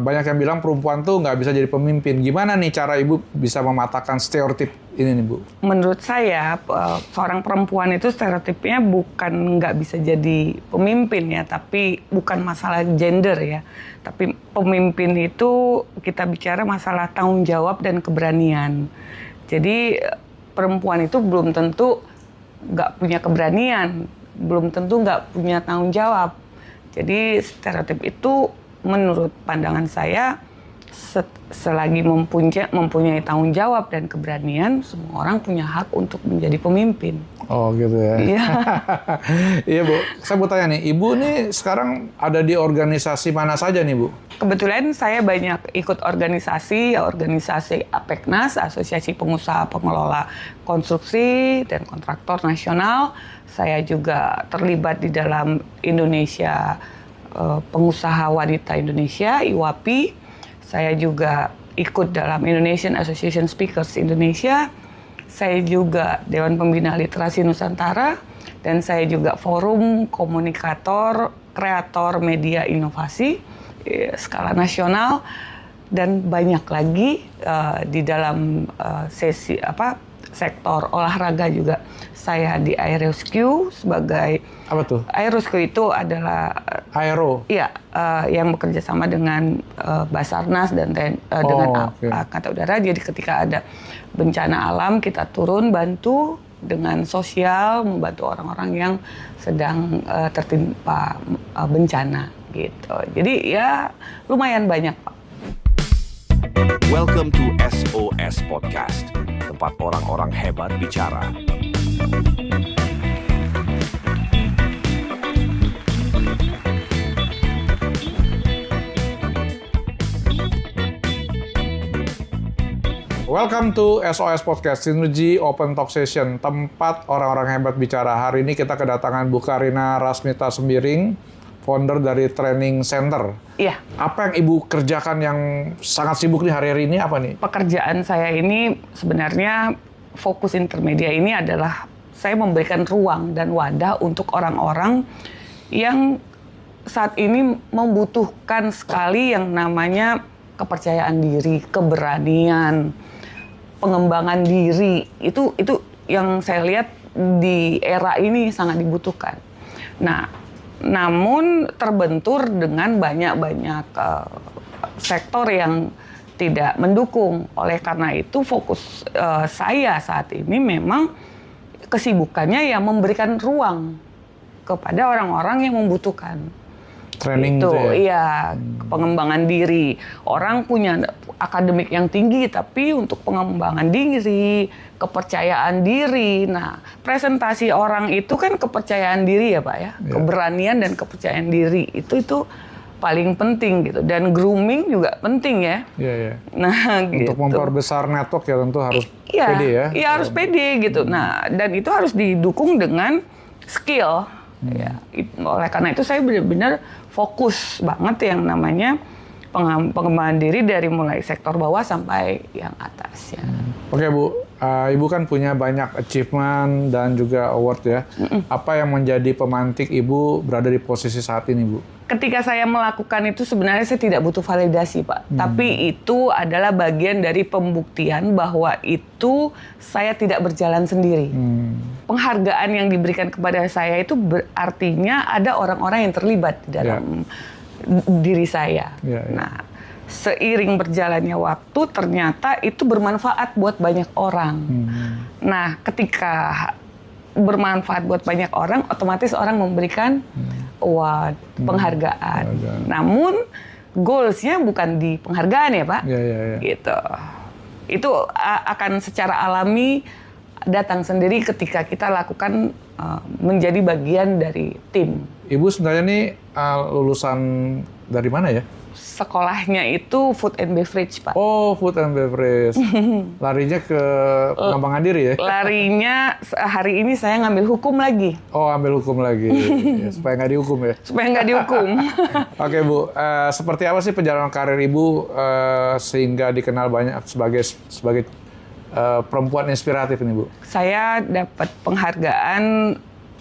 Banyak yang bilang perempuan tuh nggak bisa jadi pemimpin. Gimana nih cara Ibu bisa mematahkan stereotip ini nih, Bu? Menurut saya, seorang perempuan itu stereotipnya bukan nggak bisa jadi pemimpin ya, tapi bukan masalah gender ya. Tapi pemimpin itu kita bicara masalah tanggung jawab dan keberanian. Jadi perempuan itu belum tentu nggak punya keberanian, belum tentu nggak punya tanggung jawab. Jadi stereotip itu menurut pandangan saya, selagi mempunyai tanggung jawab dan keberanian, semua orang punya hak untuk menjadi pemimpin. Oh gitu ya. Iya. Iya Bu, saya mau tanya nih, Ibu nih sekarang ada di organisasi mana saja nih Bu? Kebetulan saya banyak ikut organisasi APEKNAS, Asosiasi Pengusaha Pengelola Konstruksi dan Kontraktor Nasional. Saya juga terlibat di dalam Indonesia Pengusaha Wanita Indonesia, IWAPI. Saya juga ikut dalam Indonesian Association Speakers Indonesia. Saya juga Dewan Pembina Literasi Nusantara. Dan saya juga Forum Komunikator Kreator Media Inovasi skala nasional. Dan banyak lagi di dalam sektor olahraga juga. Saya di Aerescue sebagai... Apa tuh? Aerescue itu adalah... Aero? Iya, yang bekerja sama dengan Basarnas dan dengan Angkatan Udara. Jadi ketika ada bencana alam, kita turun bantu dengan sosial, membantu orang-orang yang sedang tertimpa bencana gitu. Jadi ya lumayan banyak, Pak. Welcome to SOS Podcast, tempat orang-orang hebat bicara. Welcome to SOS Podcast, Synergy Open Talk Session, tempat orang-orang hebat bicara. Hari ini kita kedatangan Bu Karina Rasmita Sembiring, founder dari Training Center. Iya. Apa yang Ibu kerjakan yang sangat sibuk nih hari-hari ini apa nih? Pekerjaan saya ini sebenarnya fokus Intermedia ini adalah saya memberikan ruang dan wadah untuk orang-orang yang saat ini membutuhkan sekali yang namanya kepercayaan diri, keberanian, pengembangan diri. Itu yang saya lihat di era ini sangat dibutuhkan. Nah, namun terbentur dengan banyak sektor yang tidak mendukung. Oleh karena itu fokus saya saat ini memang kesibukannya ya memberikan ruang kepada orang-orang yang membutuhkan. Training itu ya? Iya, pengembangan diri. Orang punya akademik yang tinggi, tapi untuk pengembangan diri, kepercayaan diri. Nah, presentasi orang itu kan kepercayaan diri ya Pak ya. Keberanian dan kepercayaan diri itu paling penting gitu. Dan grooming juga penting ya. Iya. Nah, untuk gitu. memperbesar network ya tentu harus pede ya. Iya, harus pede gitu. Nah, dan itu harus didukung dengan skill. Ya, oleh karena itu saya benar-benar fokus banget yang namanya pengembangan diri dari mulai sektor bawah sampai yang atas ya. Oke Bu, Ibu kan punya banyak achievement dan juga award ya. Apa yang menjadi pemantik Ibu berada di posisi saat ini Bu? Ketika saya melakukan itu sebenarnya saya tidak butuh validasi Pak. Tapi itu adalah bagian dari pembuktian bahwa itu saya tidak berjalan sendiri. Penghargaan yang diberikan kepada saya itu artinya ada orang-orang yang terlibat di dalam diri saya. Nah, seiring berjalannya waktu ternyata itu bermanfaat buat banyak orang. Nah, ketika bermanfaat buat banyak orang, otomatis orang memberikan award, penghargaan. Namun goals-nya bukan di penghargaan ya Pak. Gitu. Itu akan secara alami datang sendiri ketika kita lakukan menjadi bagian dari tim. Ibu sebenarnya nih lulusan dari mana ya? Sekolahnya itu food and beverage, Pak. Oh, food and beverage. Larinya ke pengembangan diri ya? Larinya hari ini saya ngambil hukum lagi. Oh, ambil hukum lagi. Ya, supaya nggak dihukum ya? Supaya nggak dihukum. Oke, Bu. Seperti apa sih perjalanan karir Ibu sehingga dikenal banyak sebagai perempuan inspiratif ini, Bu? Saya dapat penghargaan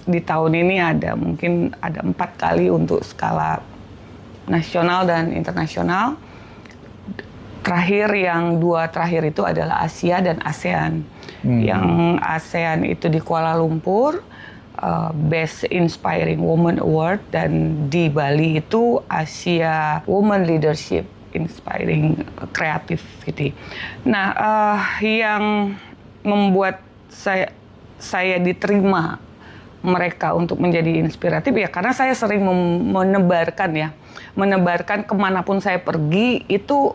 di tahun ini mungkin ada 4 kali untuk skala nasional dan internasional. Terakhir yang 2 terakhir itu adalah Asia dan ASEAN. Yang ASEAN itu di Kuala Lumpur, Best Inspiring Woman Award, dan di Bali itu Asia Woman Leadership Inspiring Creativity. Nah, yang membuat saya diterima mereka untuk menjadi inspiratif ya karena saya sering menebarkan kemanapun saya pergi itu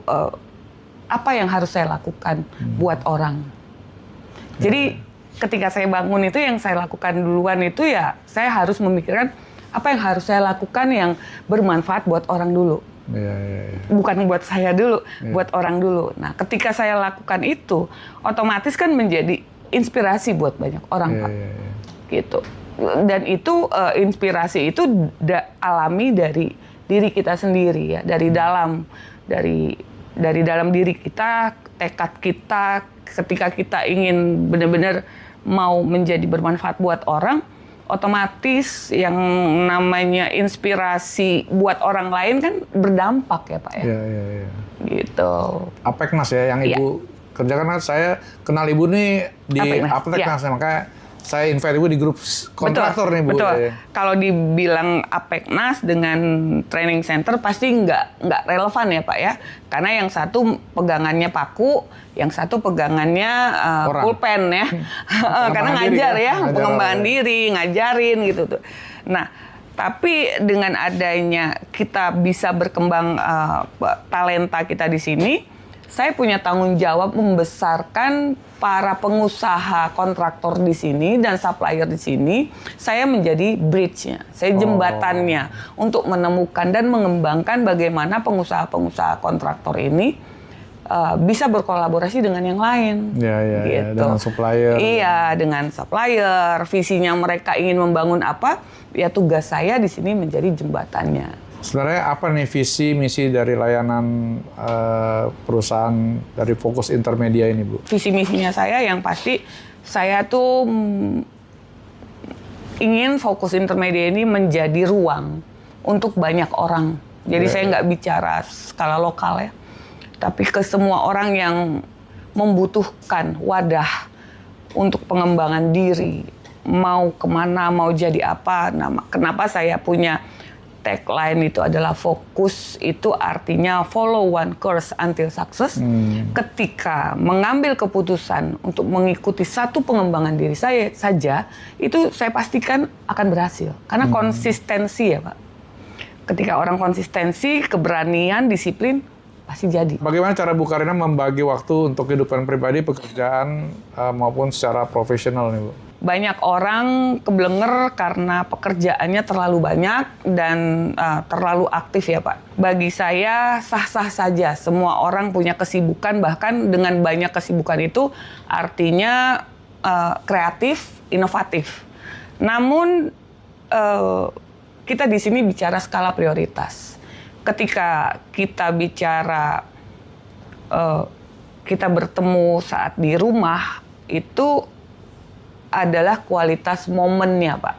apa yang harus saya lakukan buat orang. Jadi ketika saya bangun itu yang saya lakukan duluan itu ya saya harus memikirkan apa yang harus saya lakukan yang bermanfaat buat orang dulu. Bukan buat saya dulu, buat orang dulu. Nah, ketika saya lakukan itu, otomatis kan menjadi inspirasi buat banyak orang, Pak. Gitu. Dan itu inspirasi itu alami dari diri kita sendiri ya, dari dalam diri kita, tekad kita, ketika kita ingin benar-benar mau menjadi bermanfaat buat orang, otomatis yang namanya inspirasi buat orang lain kan berdampak ya Pak ya. Iya. Gitu. Apeknas ya yang Ibu kerjakan, kan saya kenal Ibu nih di Apeknas, makanya saya invite Ibu di grup kontraktor nih Bu. Betul. Kalau dibilang Apeknas dengan training center pasti nggak relevan ya Pak ya. Karena yang satu pegangannya paku, yang satu pegangannya pulpen ya. Karena ngajar ya, pengembangan diri, ngajarin gitu tuh. Nah, tapi dengan adanya kita bisa berkembang talenta kita di sini, saya punya tanggung jawab membesarkan para pengusaha kontraktor di sini dan supplier di sini. Saya menjadi bridge-nya, saya jembatannya untuk menemukan dan mengembangkan bagaimana pengusaha-pengusaha kontraktor ini bisa berkolaborasi dengan yang lain. Gitu. Dengan supplier. Iya, dengan supplier. Visinya mereka ingin membangun apa? Ya tugas saya di sini menjadi jembatannya. Sebenarnya apa nih visi misi dari layanan perusahaan dari Fokus Intermedia ini, Bu? Visi misinya saya yang pasti saya tuh ingin Fokus Intermedia ini menjadi ruang untuk banyak orang. Jadi saya nggak bicara skala lokal ya, tapi ke semua orang yang membutuhkan wadah untuk pengembangan diri, mau kemana, mau jadi apa. Nah, kenapa saya punya tagline itu adalah fokus, itu artinya follow one course until success. Ketika mengambil keputusan untuk mengikuti satu pengembangan diri saya saja, itu saya pastikan akan berhasil. Karena konsistensi ya Pak. Ketika orang konsistensi, keberanian, disiplin, pasti jadi. Bagaimana cara Bu Karina membagi waktu untuk kehidupan pribadi, pekerjaan, maupun secara profesional nih Bu? Banyak orang keblenger karena pekerjaannya terlalu banyak dan terlalu aktif ya Pak. Bagi saya sah-sah saja, semua orang punya kesibukan, bahkan dengan banyak kesibukan itu artinya kreatif, inovatif. Namun kita di sini bicara skala prioritas. Ketika kita bicara kita bertemu saat di rumah itu adalah kualitas momennya, Pak.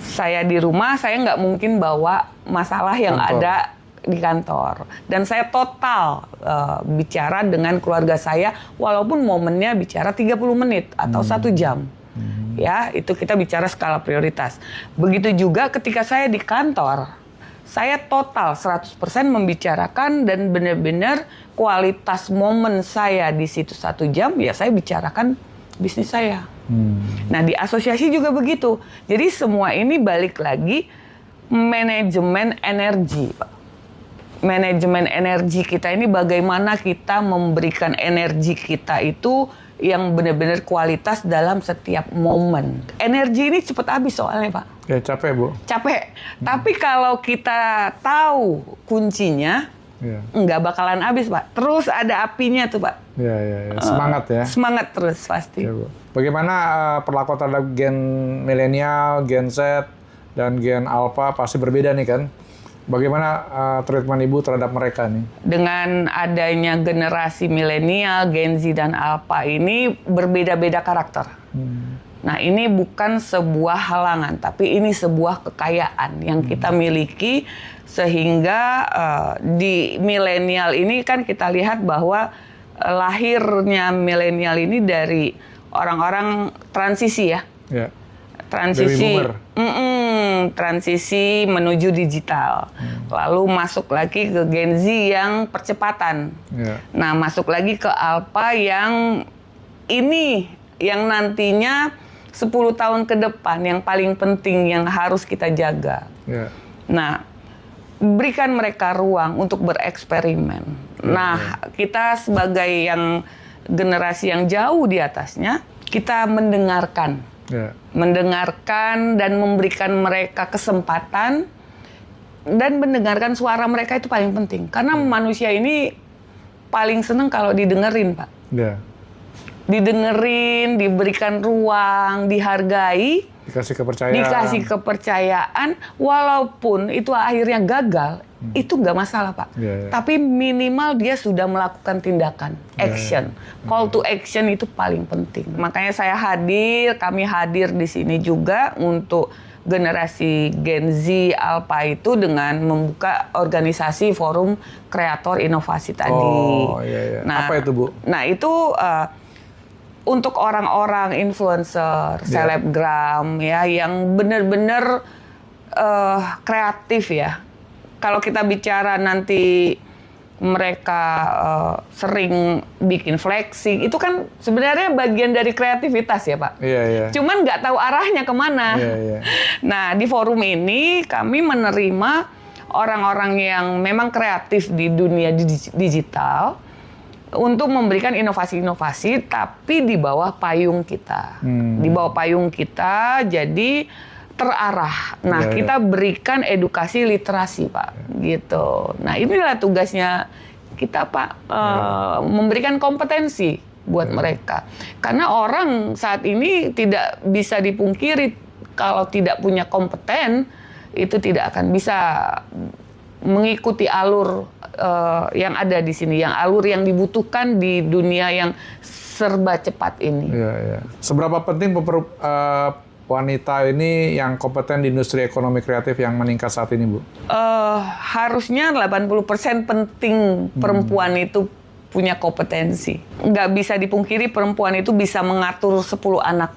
Saya di rumah, saya nggak mungkin bawa masalah yang ada di kantor. Dan saya total bicara dengan keluarga saya, walaupun momennya bicara 30 menit atau 1 jam. Ya, itu kita bicara skala prioritas. Begitu juga ketika saya di kantor, saya total 100% membicarakan dan benar-benar kualitas momen saya di situ 1 jam, ya saya bicarakan bisnis saya. Nah, di asosiasi juga begitu. Jadi semua ini balik lagi manajemen energi, Pak. Manajemen energi kita ini bagaimana kita memberikan energi kita itu yang benar-benar kualitas dalam setiap momen. Energi ini cepat habis soalnya, Pak. Ya, capek, Bu. Capek. Tapi kalau kita tahu kuncinya, nggak bakalan habis, Pak. Terus ada apinya tuh, Pak. Ya. Semangat ya. Semangat terus pasti. Ya, Bu. Bagaimana perlakuan terhadap gen milenial, gen Z, dan gen alpha pasti berbeda nih kan? Bagaimana treatment Ibu terhadap mereka nih? Dengan adanya generasi milenial, Gen Z dan Alpha ini berbeda-beda karakter. Nah, ini bukan sebuah halangan, tapi ini sebuah kekayaan yang kita miliki, sehingga di milenial ini kan kita lihat bahwa lahirnya milenial ini dari orang-orang transisi ya. Ya. Transisi, Baby boomer. transisi menuju digital. Lalu masuk lagi ke Gen Z yang percepatan. Ya. Nah, masuk lagi ke Alpha yang ini yang nantinya 10 tahun ke depan yang paling penting yang harus kita jaga. Ya. Nah, berikan mereka ruang untuk bereksperimen. Nah, kita sebagai yang generasi yang jauh di atasnya, kita mendengarkan. Ya. Mendengarkan dan memberikan mereka kesempatan dan mendengarkan suara mereka itu paling penting. Karena manusia ini paling seneng kalau didengerin, Pak. Ya. Didengerin, diberikan ruang, dihargai, Dikasih kepercayaan. dikasih kepercayaan, walaupun itu akhirnya gagal, itu nggak masalah, Pak. Ya. Tapi minimal dia sudah melakukan tindakan, action. Call to action itu paling penting. Makanya kami hadir di sini juga untuk generasi Gen Z Alpha itu dengan membuka organisasi Forum Kreator Inovasi tadi. Oh, iya. Apa itu, Bu? Nah, itu untuk orang-orang influencer, selebgram ya yang benar-benar kreatif ya. Kalau kita bicara nanti mereka sering bikin flexing, itu kan sebenarnya bagian dari kreativitas ya, Pak. Iya. Cuman nggak tahu arahnya kemana. Iya. Nah, di forum ini kami menerima orang-orang yang memang kreatif di dunia digital untuk memberikan inovasi-inovasi, tapi di bawah payung kita. Di bawah payung kita, jadi terarah. Nah, kita berikan edukasi literasi, Pak. Gitu. Nah, inilah tugasnya kita, Pak. Memberikan kompetensi buat mereka. Karena orang saat ini tidak bisa dipungkiri kalau tidak punya kompeten, itu tidak akan bisa mengikuti alur yang ada di sini, alur yang dibutuhkan di dunia yang serba cepat ini. Iya. Seberapa penting wanita ini yang kompeten di industri ekonomi kreatif yang meningkat saat ini, Bu? Harusnya 80% penting perempuan itu punya kompetensi. Nggak bisa dipungkiri perempuan itu bisa mengatur 10 anak.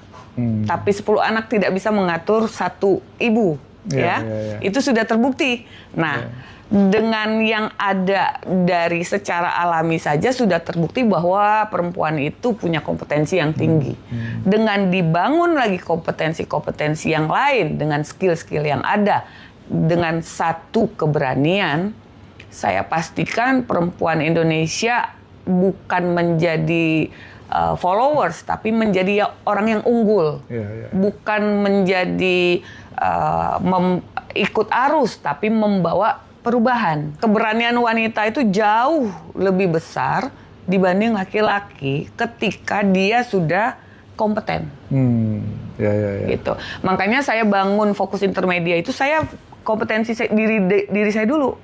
Tapi 10 anak tidak bisa mengatur satu ibu. Iya. Itu sudah terbukti. Nah, dengan yang ada dari secara alami saja sudah terbukti bahwa perempuan itu punya kompetensi yang tinggi. Dengan dibangun lagi kompetensi-kompetensi yang lain, dengan skill-skill yang ada, dengan satu keberanian, saya pastikan perempuan Indonesia bukan menjadi followers, tapi menjadi orang yang unggul. Bukan menjadi ikut arus, tapi membawa perubahan. Keberanian wanita itu jauh lebih besar dibanding laki-laki ketika dia sudah kompeten. Gitu. Makanya saya bangun Fokus Intermedia itu, saya kompetensi diri saya dulu.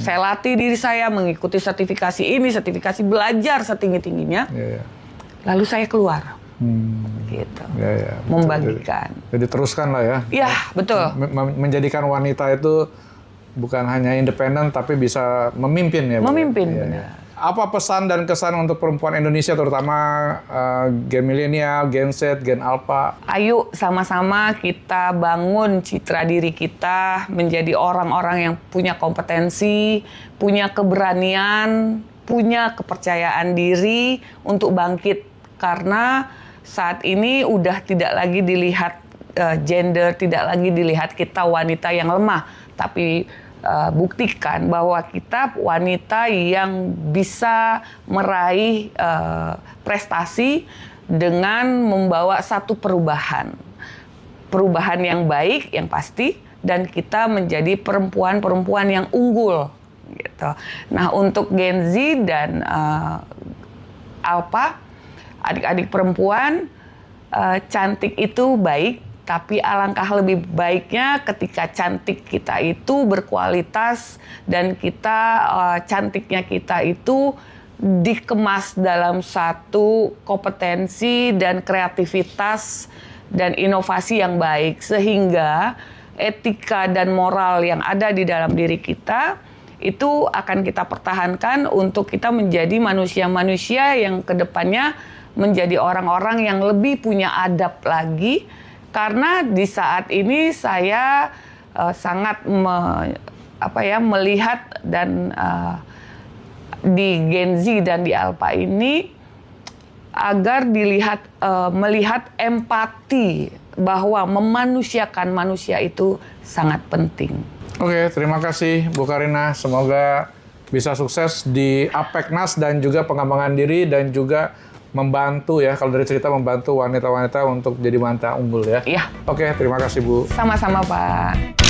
Saya latih diri saya mengikuti sertifikasi ini, sertifikasi belajar setinggi-tingginya. Lalu saya keluar. Gitu. Membagikan. Jadi teruskan lah ya. Iya, betul. Menjadikan wanita itu bukan hanya independen, tapi bisa memimpin ya, Bu? Memimpin, benar. Apa pesan dan kesan untuk perempuan Indonesia, terutama Gen Milenial, Gen Z, Gen Alpha? Ayo sama-sama kita bangun citra diri kita menjadi orang-orang yang punya kompetensi, punya keberanian, punya kepercayaan diri untuk bangkit. Karena saat ini udah tidak lagi dilihat gender, tidak lagi dilihat kita wanita yang lemah, tapi buktikan bahwa kita wanita yang bisa meraih prestasi dengan membawa satu perubahan yang baik, yang pasti, dan kita menjadi perempuan-perempuan yang unggul gitu. Nah, untuk Gen Z dan Alpha, adik-adik perempuan, cantik itu baik, tapi alangkah lebih baiknya ketika cantik kita itu berkualitas dan cantiknya kita itu dikemas dalam satu kompetensi dan kreativitas dan inovasi yang baik, sehingga etika dan moral yang ada di dalam diri kita itu akan kita pertahankan untuk kita menjadi manusia-manusia yang kedepannya menjadi orang-orang yang lebih punya adab lagi. Karena di saat ini saya sangat melihat dan di Gen Z dan di Alpha ini agar melihat empati bahwa memanusiakan manusia itu sangat penting. Oke, terima kasih Bu Karina. Semoga bisa sukses di Apeknas dan juga pengembangan diri dan juga membantu ya, kalau dari cerita membantu wanita-wanita untuk jadi wanita unggul ya. Iya. Oke, terima kasih Bu. Sama-sama Pak.